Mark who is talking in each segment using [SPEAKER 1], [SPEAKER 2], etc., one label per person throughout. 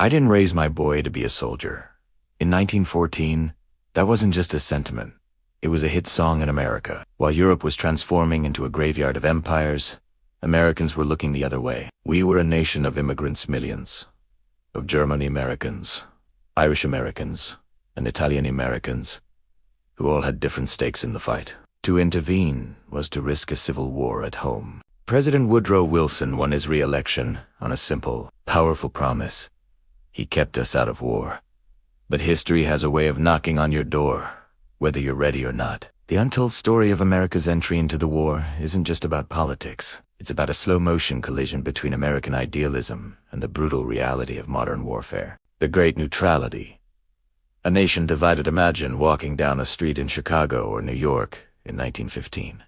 [SPEAKER 1] I didn't raise my boy to be a soldier. In 1914, that wasn't just a sentiment. It was a hit song in America. While Europe was transforming into a graveyard of empires, Americans were looking the other way. We were a nation of immigrants, millions. Of German Americans, Irish Americans, and Italian Americans, who all had different stakes in the fight. To intervene was to risk a civil war at home. President Woodrow Wilson won his re-election on a simple, powerful promise. He kept us out of war. But history has a way of knocking on your door, whether you're ready or not. The untold story of America's entry into the war isn't just about politics. It's about a slow-motion collision between American idealism and the brutal reality of modern warfare. The Great Neutrality. A nation divided. Imagine walking down a street in Chicago or New York in 1915.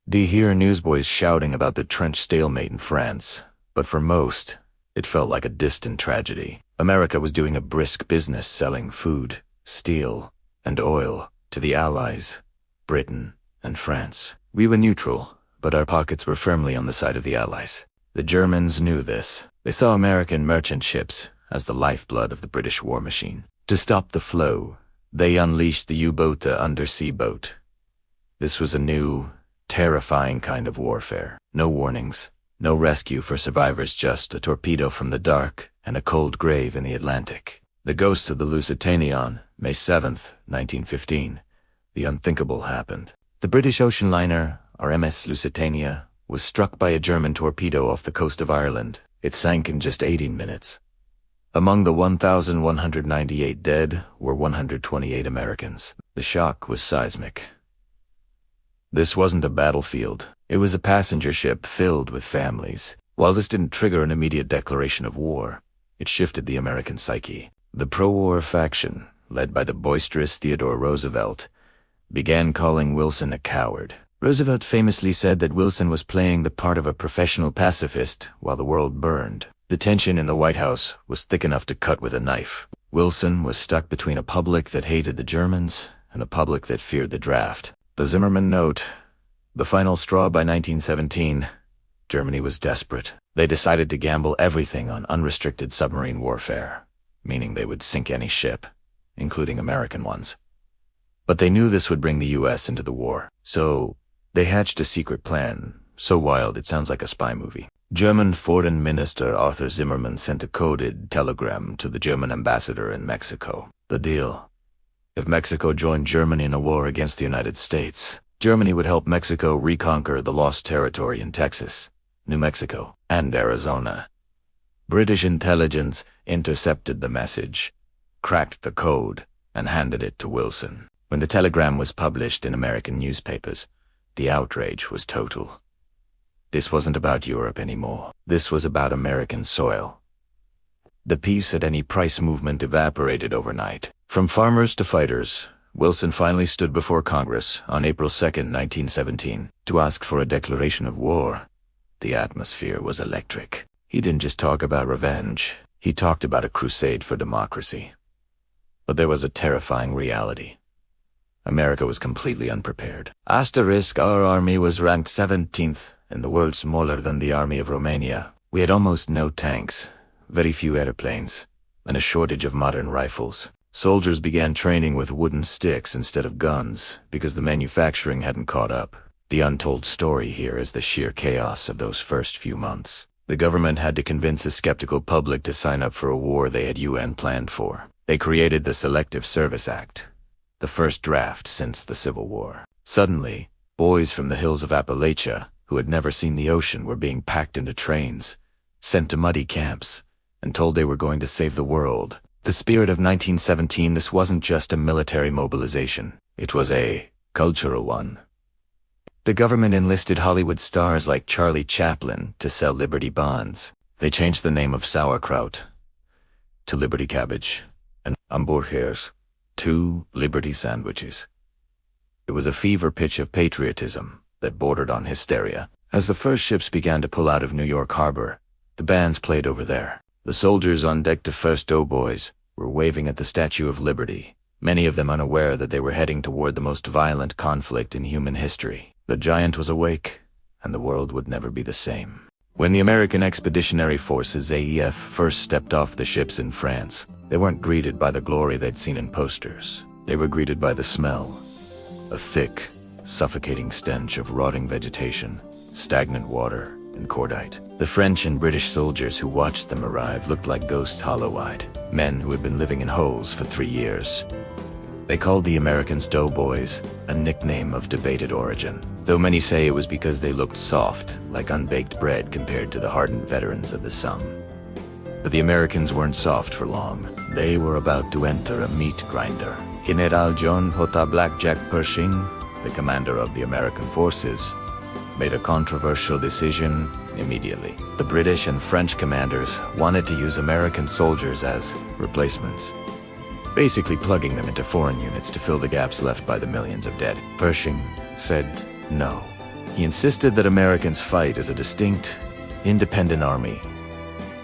[SPEAKER 1] Do you hear newsboys shouting about the trench stalemate in France? But for most, it felt like a distant tragedy. America was doing a brisk business selling food, steel, and oil to the Allies, Britain, and France. We were neutral, but our pockets were firmly on the side of the Allies. The Germans knew this. They saw American merchant ships as the lifeblood of the British war machine. To stop the flow, they unleashed the U-boat, the undersea boat. This was a new, terrifying kind of warfare. No warnings, no rescue for survivors, just a torpedo from the dark and a cold grave in the Atlantic. The ghost of the Lusitania, May 7th, 1915. The unthinkable happened. The British ocean liner, RMS Lusitania, was struck by a German torpedo off the coast of Ireland. It sank in just 18 minutes. Among the 1,198 dead were 128 Americans. The shock was seismic. This wasn't a battlefield. It was a passenger ship filled with families. While this didn't trigger an immediate declaration of war, it shifted the American psyche. The pro-war faction, led by the boisterous Theodore Roosevelt, began calling Wilson a coward. Roosevelt famously said that Wilson was playing the part of a professional pacifist while the world burned. The tension in the White House was thick enough to cut with a knife. Wilson was stuck between a public that hated the Germans and a public that feared the draft. The Zimmerman note, the final straw. By 1917, Germany was desperate. They decided to gamble everything on unrestricted submarine warfare, meaning they would sink any ship, including American ones. But they knew this would bring the U.S. into the war, so they hatched a secret plan, so wild it sounds like a spy movie. German Foreign Minister Arthur Zimmerman sent a coded telegram to the German ambassador in Mexico. The deal: if Mexico joined Germany in a war against the United States, Germany would help Mexico reconquer the lost territory in Texas, New Mexico, and Arizona. British intelligence intercepted the message, cracked the code, and handed it to Wilson. When the telegram was published in American newspapers, the outrage was total. This wasn't about Europe anymore. This was about American soil. The peace at any price movement evaporated overnight. From farmers to fighters, Wilson finally stood before Congress on April 2nd, 1917, to ask for a declaration of war. The atmosphere was electric. He didn't just talk about revenge. He talked about a crusade for democracy. But there was a terrifying reality. America was completely unprepared. Asterisk, our army was ranked 17th in the world, smaller than the army of Romania. We had almost no tanks, very few airplanes, and a shortage of modern rifles. Soldiers began training with wooden sticks instead of guns because the manufacturing hadn't caught up. The untold story here is the sheer chaos of those first few months. The government had to convince a skeptical public to sign up for a war they had UN planned for. They created the Selective Service Act, the first draft since the Civil War. Suddenly, boys from the hills of Appalachia, who had never seen the ocean, were being packed into trains, sent to muddy camps, and told they were going to save the world. The spirit of 1917, this wasn't just a military mobilization. It was a cultural one. The government enlisted Hollywood stars like Charlie Chaplin to sell Liberty bonds. They changed the name of sauerkraut to Liberty cabbage, and hamburgers to Liberty sandwiches. It was a fever pitch of patriotism that bordered on hysteria. As the first ships began to pull out of New York Harbor, the bands played over there. The soldiers on deck to first Doughboys were waving at the Statue of Liberty, many of them unaware that they were heading toward the most violent conflict in human history. The giant was awake, and the world would never be the same. When the American Expeditionary Forces AEF first stepped off the ships in France, they weren't greeted by the glory they'd seen in posters. They were greeted by the smell. A thick, suffocating stench of rotting vegetation, stagnant water, and cordite. The French and British soldiers who watched them arrive looked like ghosts hollow-eyed, men who had been living in holes for 3 years. They called the Americans Doughboys, a nickname of debated origin, though many say it was because they looked soft, like unbaked bread compared to the hardened veterans of the Somme. But the Americans weren't soft for long. They were about to enter a meat grinder. General John J. Blackjack Pershing, the commander of the American forces, made a controversial decision immediately. The British and French commanders wanted to use American soldiers as replacements, basically plugging them into foreign units to fill the gaps left by the millions of dead. Pershing said no. He insisted that Americans fight as a distinct, independent army.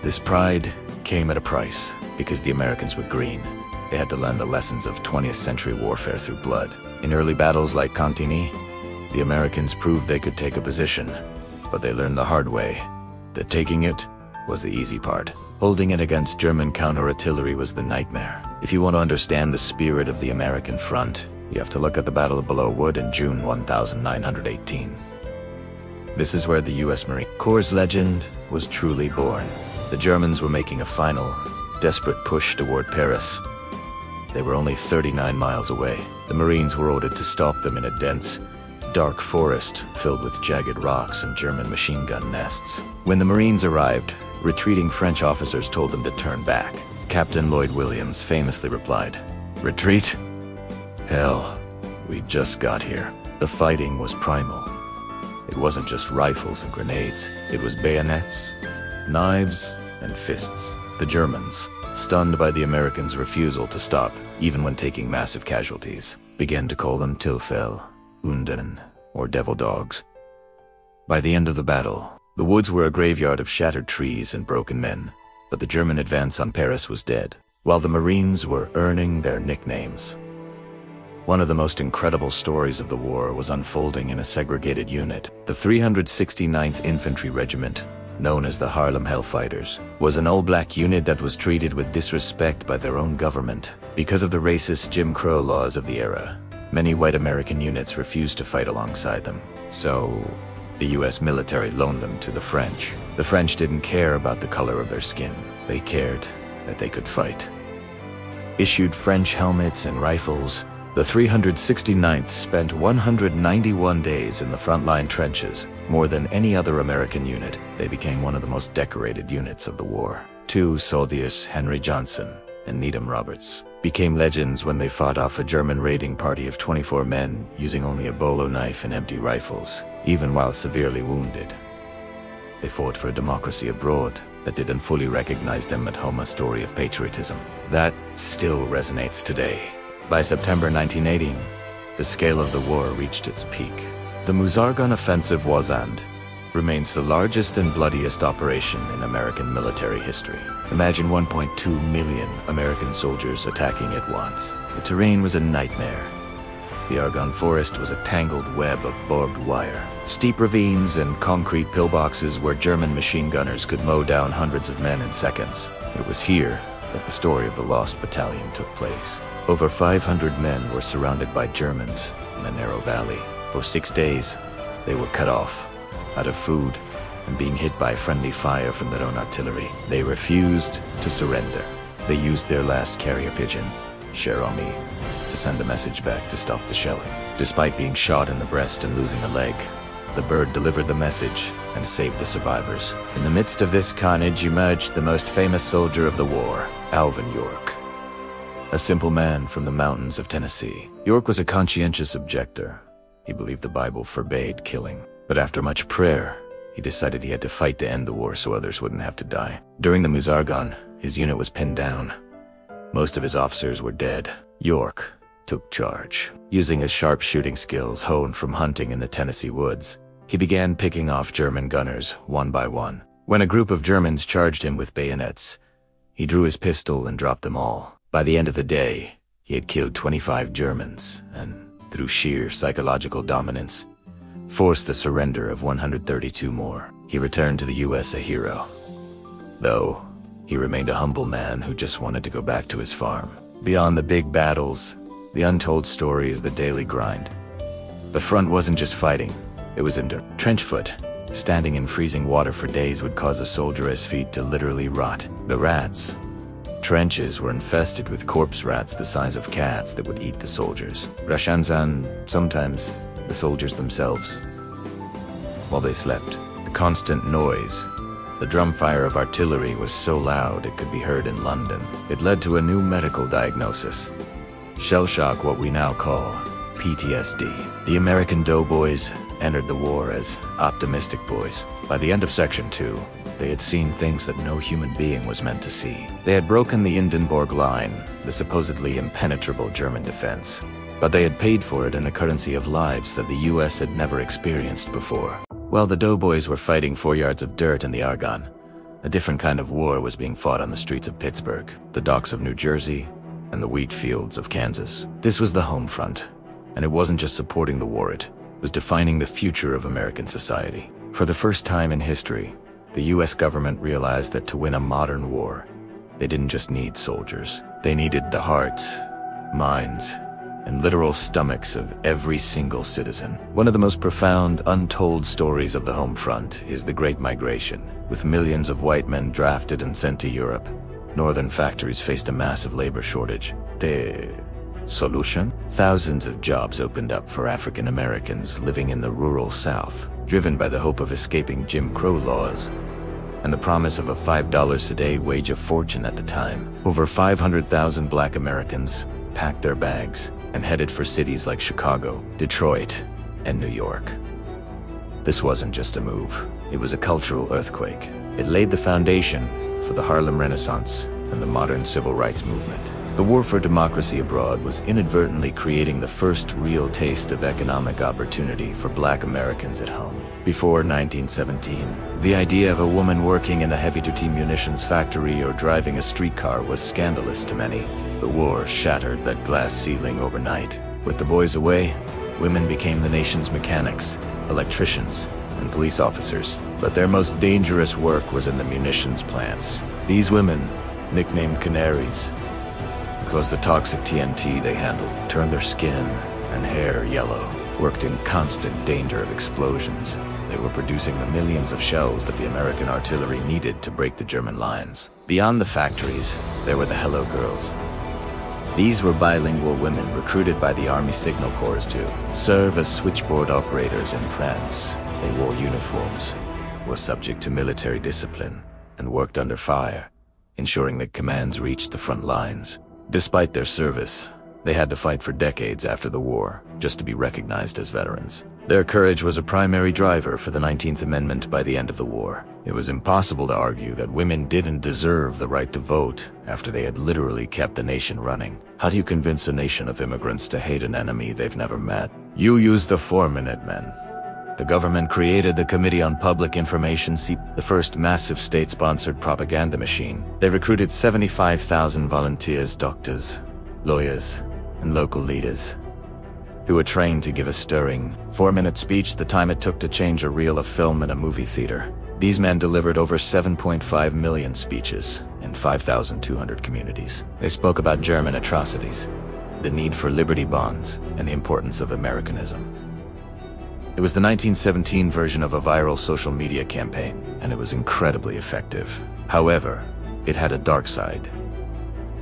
[SPEAKER 1] This pride came at a price, because the Americans were green. They had to learn the lessons of 20th century warfare through blood. In early battles like Cantigny, the Americans proved they could take a position, but they learned the hard way that taking it was the easy part. Holding it against German counter-artillery was the nightmare. If you want to understand the spirit of the American front, you have to look at the Battle of Belleau Wood in June 1918. This is where the U.S. Marine Corps' legend was truly born. The Germans were making a final, desperate push toward Paris. They were only 39 miles away. The Marines were ordered to stop them in a dense, dark forest filled with jagged rocks and German machine gun nests. When the Marines arrived, retreating French officers told them to turn back. Captain Lloyd Williams famously replied, "Retreat? Hell, we just got here." The fighting was primal. It wasn't just rifles and grenades. It was bayonets, knives, and fists. The Germans, stunned by the Americans' refusal to stop, even when taking massive casualties, began to call them Tilfel, Hunden, or devil dogs. By the end of the battle, the woods were a graveyard of shattered trees and broken men, but the German advance on Paris was dead, while the Marines were earning their nicknames. One of the most incredible stories of the war was unfolding in a segregated unit. The 369th Infantry Regiment, known as the Harlem Hellfighters, was an all-black unit that was treated with disrespect by their own government. Because of the racist Jim Crow laws of the era, many white American units refused to fight alongside them, so the US military loaned them to the French. The French didn't care about the color of their skin. They cared that they could fight. Issued French helmets and rifles, the 369th spent 191 days in the frontline trenches. More than any other American unit, they became one of the most decorated units of the war. Two soldiers, Henry Johnson and Needham Roberts, became legends when they fought off a German raiding party of 24 men using only a bolo knife and empty rifles, even while severely wounded. They fought for a democracy abroad that didn't fully recognize them at home, a story of patriotism that still resonates today. By September 1918, the scale of the war reached its peak. The Meuse-Argonne offensive was and remains the largest and bloodiest operation in American military history. Imagine 1.2 million American soldiers attacking at once. The terrain was a nightmare. The Argonne forest was a tangled web of barbed wire, steep ravines and concrete pillboxes where German machine gunners could mow down hundreds of men in seconds. It was here that the story of the Lost Battalion took place. Over 500 men were surrounded by Germans in a narrow valley. For 6 days, they were cut off, out of food, and being hit by friendly fire from their own artillery. They refused to surrender. They used their last carrier pigeon, Cher Ami, to send a message back to stop the shelling. Despite being shot in the breast and losing a leg, the bird delivered the message and saved the survivors. In the midst of this carnage emerged the most famous soldier of the war, Alvin York. A simple man from the mountains of Tennessee. York was a conscientious objector. He believed the Bible forbade killing. But after much prayer, he decided he had to fight to end the war so others wouldn't have to die. During the Meuse-Argonne, his unit was pinned down. Most of his officers were dead. York took charge. Using his sharp shooting skills honed from hunting in the Tennessee woods, he began picking off German gunners one by one. When a group of Germans charged him with bayonets, he drew his pistol and dropped them all. By the end of the day, he had killed 25 Germans and, through sheer psychological dominance, forced the surrender of 132 more. he returned to the US a hero. Though, he remained a humble man who just wanted to go back to his farm. Beyond the big battles, the untold story is the daily grind. The front wasn't just fighting, it was trench foot. Standing in freezing water for days would cause a soldier's feet to literally rot. The rats. Trenches were infested with corpse rats the size of cats that would eat the soldiers. Rashanzan, sometimes the soldiers themselves. While they slept, the constant noise, the drumfire of artillery was so loud it could be heard in London. It led to a new medical diagnosis. Shell shock, what we now call PTSD. The American Doughboys entered the war as optimistic boys. By the end of Section 2, they had seen things that no human being was meant to see. They had broken the Hindenburg Line, the supposedly impenetrable German defense. But they had paid for it in a currency of lives that the US had never experienced before. While the Doughboys were fighting 4 yards of dirt in the Argonne, a different kind of war was being fought on the streets of Pittsburgh, the docks of New Jersey, and the wheat fields of Kansas. This was the home front, and it wasn't just supporting the war, it was defining the future of American society. For the first time in history, the US government realized that to win a modern war, they didn't just need soldiers. They needed the hearts, minds, and literal stomachs of every single citizen. One of the most profound, untold stories of the home front is the Great Migration. With millions of white men drafted and sent to Europe, northern factories faced a massive labor shortage. The solution? Thousands of jobs opened up for African Americans living in the rural South, driven by the hope of escaping Jim Crow laws and the promise of a $5 a day wage of fortune at the time. Over 500,000 Black Americans packed their bags and headed for cities like Chicago, Detroit, and New York. This wasn't just a move, it was a cultural earthquake. It laid the foundation for the Harlem Renaissance and the modern civil rights movement. The war for democracy abroad was inadvertently creating the first real taste of economic opportunity for Black Americans at home. Before 1917, the idea of a woman working in a heavy-duty munitions factory or driving a streetcar was scandalous to many. The war shattered that glass ceiling overnight. With the boys away, women became the nation's mechanics, electricians, and police officers. But their most dangerous work was in the munitions plants. These women, nicknamed canaries, because the toxic TNT they handled turned their skin and hair yellow, worked in constant danger of explosions. They were producing the millions of shells that the American artillery needed to break the German lines. Beyond the factories, there were the Hello Girls. These were bilingual women recruited by the Army Signal Corps to serve as switchboard operators in France. They wore uniforms, were subject to military discipline, and worked under fire, ensuring that commands reached the front lines. Despite their service, they had to fight for decades after the war, just to be recognized as veterans. Their courage was a primary driver for the 19th Amendment by the end of the war. It was impossible to argue that women didn't deserve the right to vote after they had literally kept the nation running. How do you convince a nation of immigrants to hate an enemy they've never met? You use the 4-Minute Men. The government created the Committee on Public Information, the first massive state-sponsored propaganda machine. They recruited 75,000 volunteers, doctors, lawyers, and local leaders, who were trained to give a stirring 4-minute speech the time it took to change a reel of film in a movie theater. These men delivered over 7.5 million speeches in 5,200 communities. They spoke about German atrocities, the need for Liberty Bonds, and the importance of Americanism. It was the 1917 version of a viral social media campaign, and it was incredibly effective. However, it had a dark side.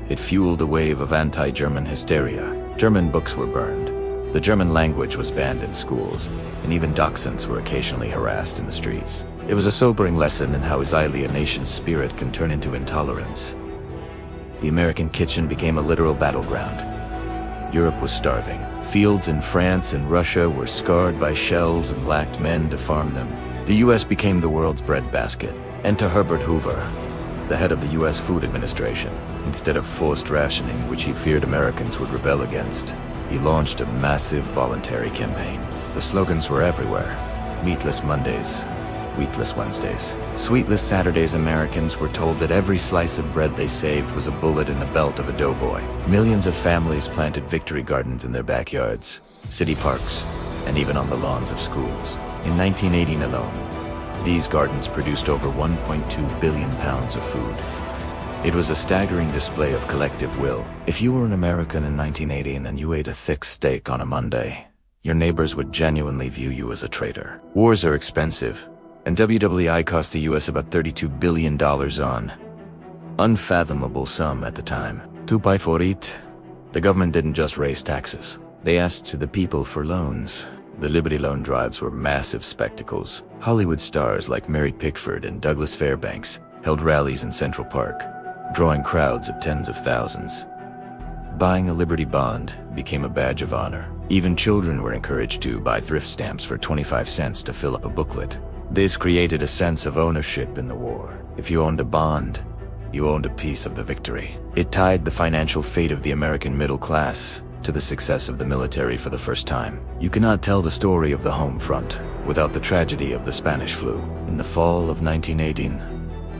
[SPEAKER 1] It fueled a wave of anti-German hysteria. German books were burned. The German language was banned in schools, and even dachshunds were occasionally harassed in the streets. It was a sobering lesson in how easily a nation's spirit can turn into intolerance. The American kitchen became a literal battleground. Europe was starving. Fields in France and Russia were scarred by shells and lacked men to farm them. The US became the world's breadbasket. Enter Herbert Hoover, the head of the US Food Administration. Instead of forced rationing, which he feared Americans would rebel against, he launched a massive voluntary campaign. The slogans were everywhere. Meatless Mondays, wheatless Wednesdays, sweetless Saturdays. Americans were told that every slice of bread they saved was a bullet in the belt of a doughboy. Millions of families planted victory gardens in their backyards, city parks, and even on the lawns of schools. In 1918 alone, These gardens produced over 1.2 billion pounds of food. It was a staggering display of collective will. If you were an American in 1918 and you ate a thick steak on a Monday, your neighbors would genuinely view you as a traitor. Wars are expensive, and WWII cost the US about $32 billion on unfathomable sum at the time. To pay for it, the government didn't just raise taxes. They asked the people for loans. The Liberty Loan drives were massive spectacles. Hollywood stars like Mary Pickford and Douglas Fairbanks held rallies in Central Park, drawing crowds of tens of thousands. Buying a Liberty bond became a badge of honor. Even children were encouraged to buy thrift stamps for 25 cents to fill up a booklet. This created a sense of ownership in the war. If you owned a bond, you owned a piece of the victory. It tied the financial fate of the American middle class to the success of the military for the first time. You cannot tell the story of the home front without the tragedy of the Spanish flu. In the fall of 1918,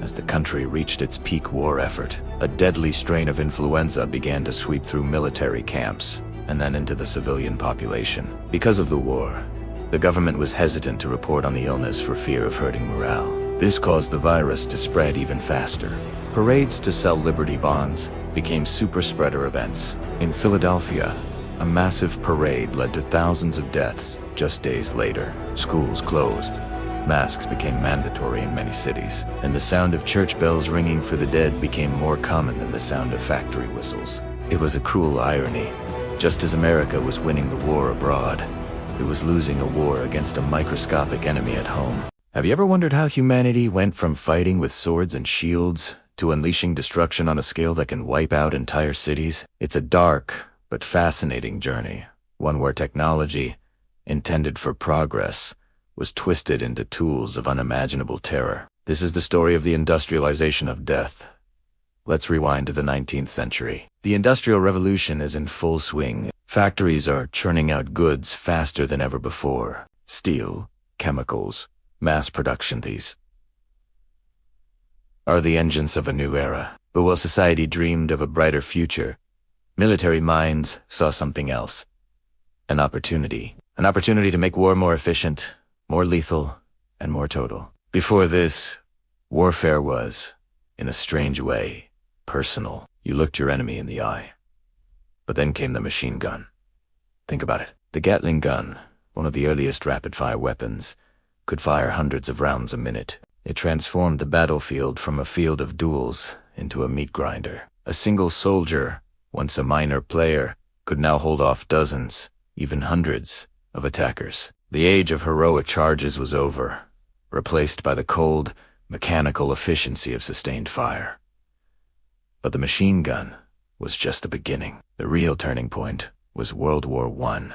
[SPEAKER 1] as the country reached its peak war effort, a deadly strain of influenza began to sweep through military camps and then into the civilian population. Because of the war, the government was hesitant to report on the illness for fear of hurting morale. This caused the virus to spread even faster. Parades to sell Liberty bonds became super spreader events. In Philadelphia, a massive parade led to thousands of deaths just days later. Schools closed. Masks became mandatory in many cities, and the sound of church bells ringing for the dead became more common than the sound of factory whistles. It was a cruel irony. Just as America was winning the war abroad, it was losing a war against a microscopic enemy at home. Have you ever wondered how humanity went from fighting with swords and shields to unleashing destruction on a scale that can wipe out entire cities? It's a dark but fascinating journey, one where technology, intended for progress, was twisted into tools of unimaginable terror. This is the story of the industrialization of death. Let's rewind to the 19th century. The Industrial Revolution is in full swing. Factories are churning out goods faster than ever before. Steel, chemicals, mass production. These are the engines of a new era. But while society dreamed of a brighter future, military minds saw something else. An opportunity. An opportunity to make war more efficient, more lethal, and more total. Before this, warfare was, in a strange way, personal. You looked your enemy in the eye. But then came the machine gun. Think about it. The Gatling gun, one of the earliest rapid-fire weapons, could fire hundreds of rounds a minute. It transformed the battlefield from a field of duels into a meat grinder. A single soldier, once a minor player, could now hold off dozens, even hundreds, of attackers. The age of heroic charges was over, replaced by the cold, mechanical efficiency of sustained fire. But the machine gun was just the beginning. The real turning point was World War I.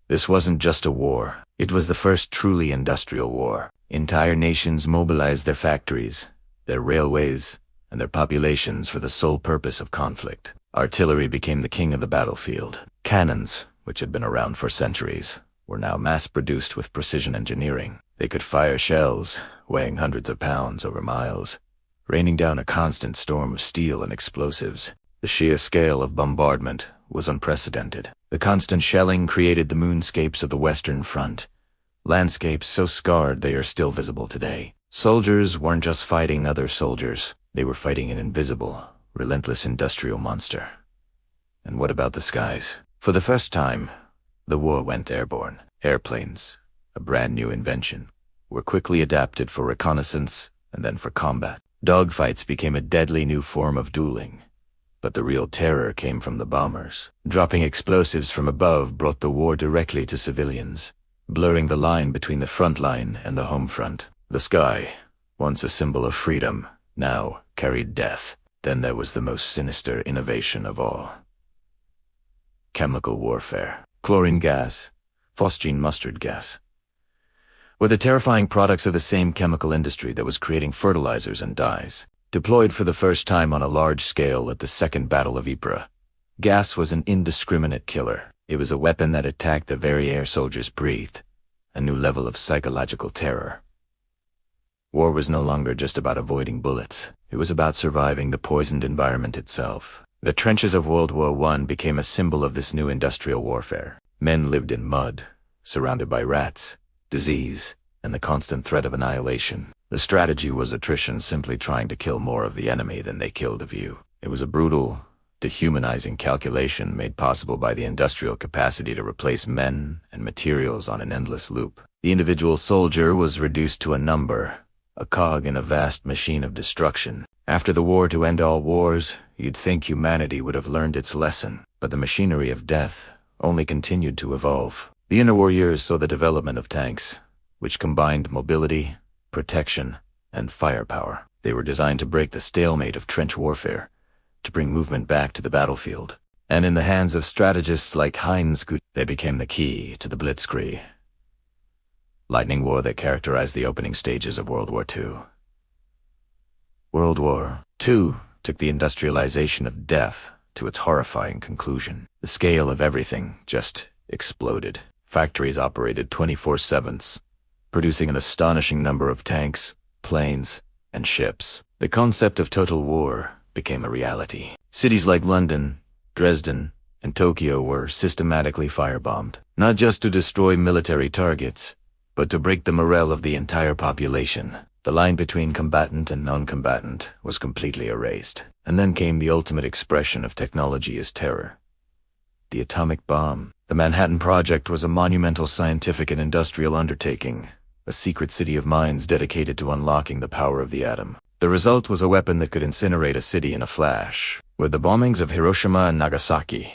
[SPEAKER 1] This wasn't just a war. It was the first truly industrial war. Entire nations mobilized their factories, their railways, and their populations for the sole purpose of conflict. Artillery became the king of the battlefield. Cannons, which had been around for centuries, were now mass-produced with precision engineering. They could fire shells, weighing hundreds of pounds over miles, raining down a constant storm of steel and explosives. The sheer scale of bombardment was unprecedented. The constant shelling created the moonscapes of the Western Front, landscapes so scarred they are still visible today. Soldiers weren't just fighting other soldiers. They were fighting an invisible, relentless industrial monster. And what about the skies? For the first time, the war went airborne. Airplanes, a brand new invention, were quickly adapted for reconnaissance and then for combat. Dogfights became a deadly new form of dueling. But the real terror came from the bombers. Dropping explosives from above brought the war directly to civilians, blurring the line between the front line and the home front. The sky, once a symbol of freedom, now carried death. Then there was the most sinister innovation of all. Chemical warfare. Chlorine gas, phosgene mustard gas, were the terrifying products of the same chemical industry that was creating fertilizers and dyes. Deployed for the first time on a large scale at the Second Battle of Ypres, gas was an indiscriminate killer. It was a weapon that attacked the very air soldiers breathed, a new level of psychological terror. War was no longer just about avoiding bullets. It was about surviving the poisoned environment itself. The trenches of World War I became a symbol of this new industrial warfare. Men lived in mud, surrounded by rats, disease, and the constant threat of annihilation. The strategy was attrition, simply trying to kill more of the enemy than they killed of you. It was a brutal, dehumanizing calculation made possible by the industrial capacity to replace men and materials on an endless loop. The individual soldier was reduced to a number, a cog in a vast machine of destruction. After the war to end all wars, you'd think humanity would have learned its lesson, but the machinery of death only continued to evolve. The interwar years saw the development of tanks, which combined mobility, protection, and firepower. They were designed to break the stalemate of trench warfare, to bring movement back to the battlefield. And in the hands of strategists like Heinz, they became the key to the Blitzkrieg, lightning war that characterized the opening stages of World War II. World War II took the industrialization of death to its horrifying conclusion. The scale of everything just exploded. Factories operated 24/7, producing an astonishing number of tanks, planes, and ships. The concept of total war became a reality. Cities like London, Dresden, and Tokyo were systematically firebombed, not just to destroy military targets, but to break the morale of the entire population. The line between combatant and non-combatant was completely erased. And then came the ultimate expression of technology as terror: the atomic bomb. The Manhattan Project was a monumental scientific and industrial undertaking, a secret city of minds dedicated to unlocking the power of the atom. The result was a weapon that could incinerate a city in a flash. With the bombings of Hiroshima and Nagasaki,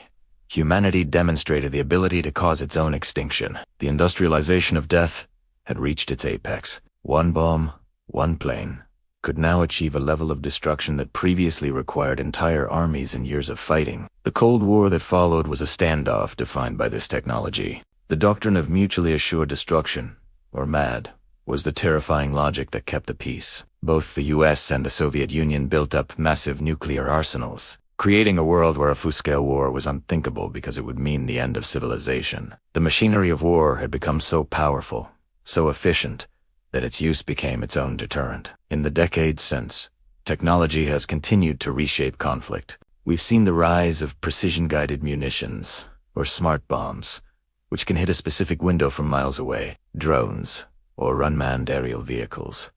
[SPEAKER 1] humanity demonstrated the ability to cause its own extinction. The industrialization of death had reached its apex. One bomb, one plane, could now achieve a level of destruction that previously required entire armies and years of fighting. The Cold War that followed was a standoff defined by this technology. The doctrine of mutually assured destruction, or MAD, was the terrifying logic that kept the peace. Both the US and the Soviet Union built up massive nuclear arsenals, creating a world where a full-scale war was unthinkable because it would mean the end of civilization. The machinery of war had become so powerful, so efficient, that its use became its own deterrent. In the decades since, technology has continued to reshape conflict. We've seen the rise of precision-guided munitions, or smart bombs, which can hit a specific window from miles away. Drones, or unmanned aerial vehicles,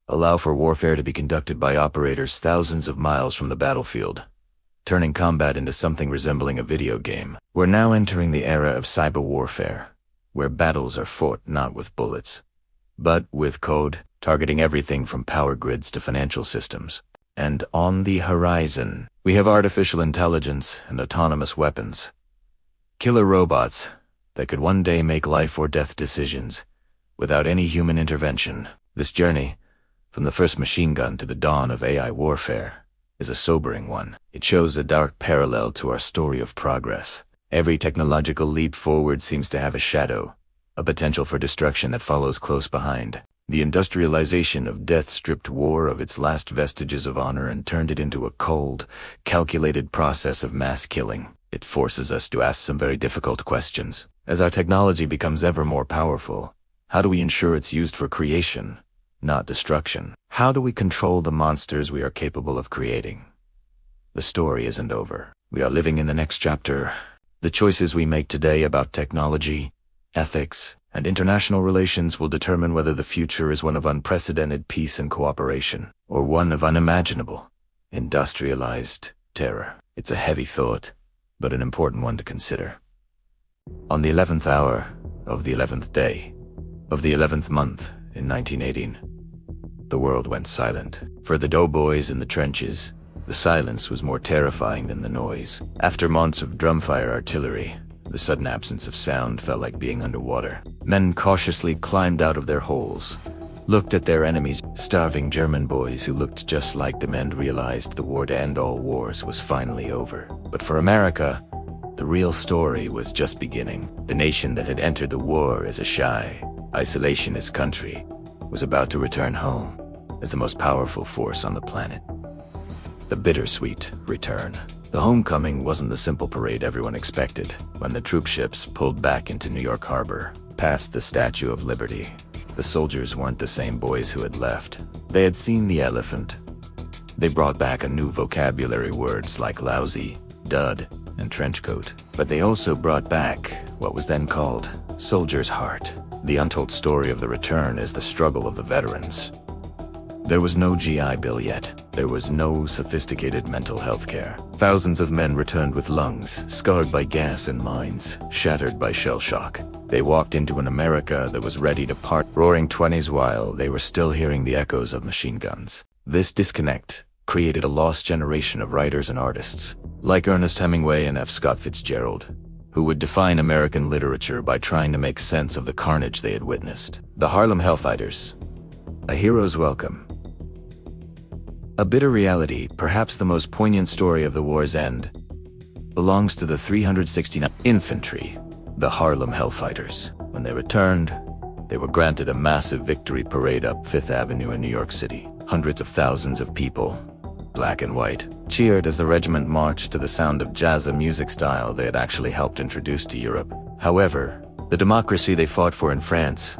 [SPEAKER 1] allow for warfare to be conducted by operators thousands of miles from the battlefield, turning combat into something resembling a video game. We're now entering the era of cyber warfare, where battles are fought not with bullets, but with code, targeting everything from power grids to financial systems. And on the horizon, we have artificial intelligence and autonomous weapons. Killer robots that could one day make life or death decisions without any human intervention. This journey, from the first machine gun to the dawn of AI warfare, is a sobering one. It shows a dark parallel to our story of progress. Every technological leap forward seems to have a shadow, a potential for destruction that follows close behind. The industrialization of death stripped war of its last vestiges of honor and turned it into a cold, calculated process of mass killing. It forces us to ask some very difficult questions. As our technology becomes ever more powerful, how do we ensure it's used for creation, not destruction? How do we control the monsters we are capable of creating? The story isn't over. We are living in the next chapter. The choices we make today about technology, ethics, and international relations will determine whether the future is one of unprecedented peace and cooperation, or one of unimaginable, industrialized terror. It's a heavy thought, but an important one to consider. On the 11th hour of the 11th day of the 11th month in 1918, the world went silent. For the doughboys in the trenches, the silence was more terrifying than the noise. After months of drumfire artillery, the sudden absence of sound felt like being underwater. Men cautiously climbed out of their holes, looked at their enemies, starving German boys who looked just like them, and realized the war to end all wars was finally over. But for America, the real story was just beginning. The nation that had entered the war as a shy, isolationist country was about to return home as the most powerful force on the planet. The bittersweet return. The homecoming wasn't the simple parade everyone expected. When the troop ships pulled back into New York Harbor, past the Statue of Liberty, the soldiers weren't the same boys who had left. They had seen the elephant. They brought back a new vocabulary, words like lousy, dud, and trench coat. But they also brought back what was then called soldier's heart. The untold story of the return is the struggle of the veterans. There was no GI Bill yet. There was no sophisticated mental health care. Thousands of men returned with lungs scarred by gas and mines, shattered by shell shock. They walked into an America that was ready to part, roaring 20s while they were still hearing the echoes of machine guns. This disconnect created a lost generation of writers and artists, like Ernest Hemingway and F. Scott Fitzgerald, who would define American literature by trying to make sense of the carnage they had witnessed. The Harlem Hellfighters, a hero's welcome. A bitter reality, perhaps the most poignant story of the war's end, belongs to the 369th Infantry, the Harlem Hellfighters. When they returned, they were granted a massive victory parade up Fifth Avenue in New York City. Hundreds of thousands of people, black and white, cheered as the regiment marched to the sound of jazza music style they had actually helped introduce to Europe. However, the democracy they fought for in France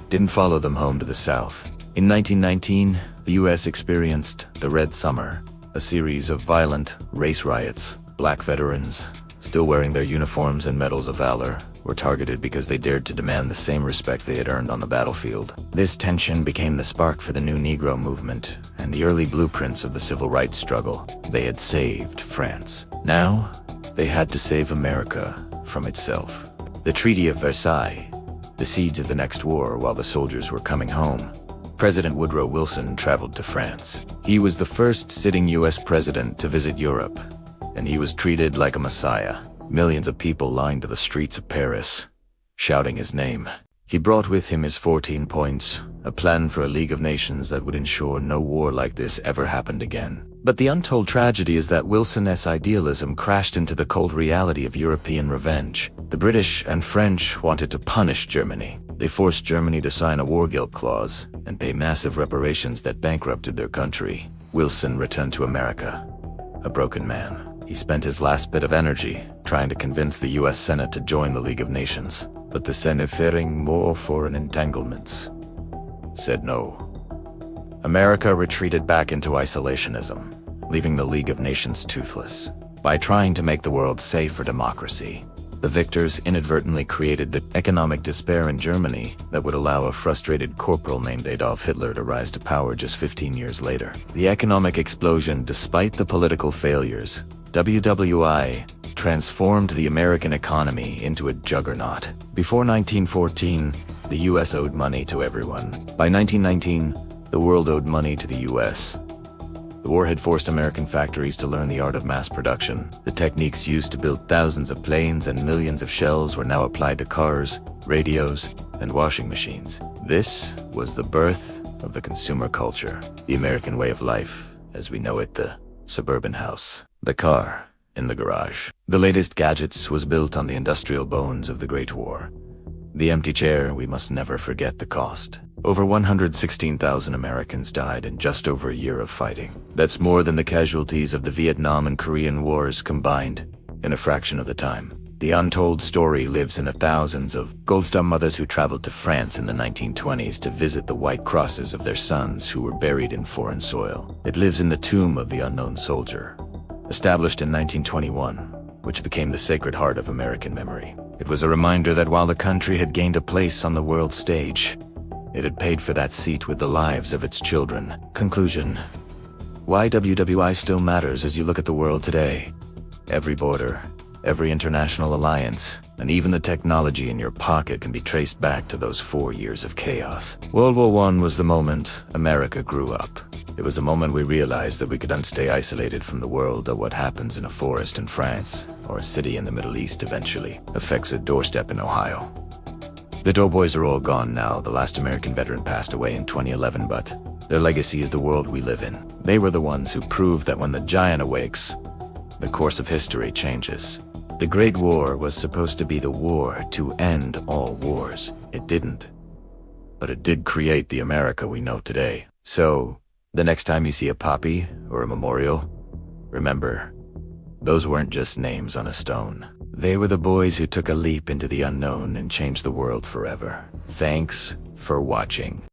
[SPEAKER 1] didn't follow them home to the South. In 1919, the US experienced the Red Summer, a series of violent race riots. Black veterans, still wearing their uniforms and medals of valor, were targeted because they dared to demand the same respect they had earned on the battlefield. This tension became the spark for the new Negro movement and the early blueprints of the civil rights struggle. They had saved France. Now, they had to save America from itself. The Treaty of Versailles, the seeds of the next war while the soldiers were coming home. President Woodrow Wilson traveled to France. He was the first sitting US president to visit Europe, and he was treated like a messiah. Millions of people lined the streets of Paris, shouting his name. He brought with him his 14 points, a plan for a League of Nations that would ensure no war like this ever happened again. But the untold tragedy is that Wilson's idealism crashed into the cold reality of European revenge. The British and French wanted to punish Germany. They forced Germany to sign a war guilt clause and pay massive reparations that bankrupted their country. Wilson returned to America, a broken man. He spent his last bit of energy trying to convince the US Senate to join the League of Nations, but the Senate, fearing more foreign entanglements, said no. America retreated back into isolationism, leaving the League of Nations toothless. By trying to make the world safe for democracy, the victors inadvertently created the economic despair in Germany that would allow a frustrated corporal named Adolf Hitler to rise to power just 15 years later. The economic explosion, despite the political failures, WWII transformed the American economy into a juggernaut. Before 1914, the US owed money to everyone. By 1919, the world owed money to the US. The war had forced American factories to learn the art of mass production. The techniques used to build thousands of planes and millions of shells were now applied to cars, radios, and washing machines. This was the birth of the consumer culture, the American way of life, as we know it, the suburban house, the car in the garage. The latest gadgets was built on the industrial bones of the Great War. The empty chair, we must never forget the cost. Over 116,000 Americans died in just over a year of fighting. That's more than the casualties of the Vietnam and Korean Wars combined in a fraction of the time. The untold story lives in the thousands of Gold Star mothers who traveled to France in the 1920s to visit the white crosses of their sons who were buried in foreign soil. It lives in the tomb of the unknown soldier, established in 1921, which became the Sacred Heart of American memory. It was a reminder that while the country had gained a place on the world stage, it had paid for that seat with the lives of its children. Conclusion. Why WWII still matters as you look at the world today. Every border, every international alliance, and even the technology in your pocket can be traced back to those 4 years of chaos. World War I was the moment America grew up. It was the moment we realized that we couldn't stay isolated from the world, or what happens in a forest in France or a city in the Middle East eventually affects a doorstep in Ohio. The Doughboys are all gone now. The last American veteran passed away in 2011, but their legacy is the world we live in. They were the ones who proved that when the giant awakes, the course of history changes. The Great War was supposed to be the war to end all wars. It didn't. But it did create the America we know today. So, the next time you see a poppy or a memorial, remember, those weren't just names on a stone. They were the boys who took a leap into the unknown and changed the world forever. Thanks for watching.